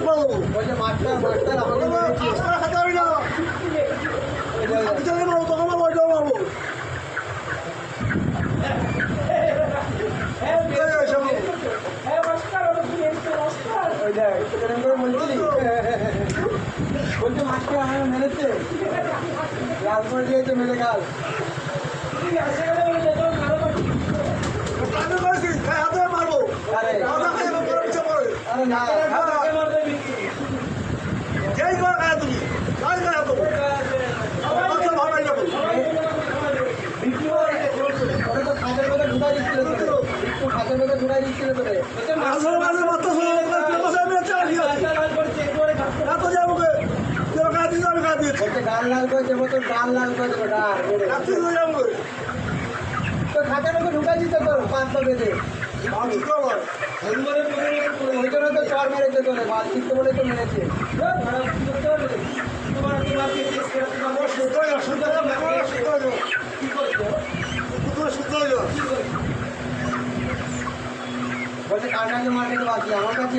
বলছে মাস্টার আমাকে বলছে মাস্টার আমাকে মেরেছে লাল করে দিয়েছে মেরে গাল মারবো আরে না যেই করে খায় তুমি তাই খায় তো ভাবাই যাবো ওটা তো খাঁচের মধ্যে ঢুকাই দিচ্ছিল তোরে একটু খাঁচের মধ্যে ঢুকাই দিচ্ছিল তোরে মাঝে মাঝে মাথা এত যাবো খা দিয়েছি আমি খা দিয়েছি বলছে গাল লাল করে দেবো তোর গাল লাল করে দেবো গাল যাবো তো খাঁচার মধ্যে ঢুকাই দিতে তোর পাঁচ পা বেঁধে ওই জন্য তো চর মেরেছে তোরে বাল চিত্ত বলে তো মেরেছে বলছে কার কাছে মার খেতে বাকি আমার কাছে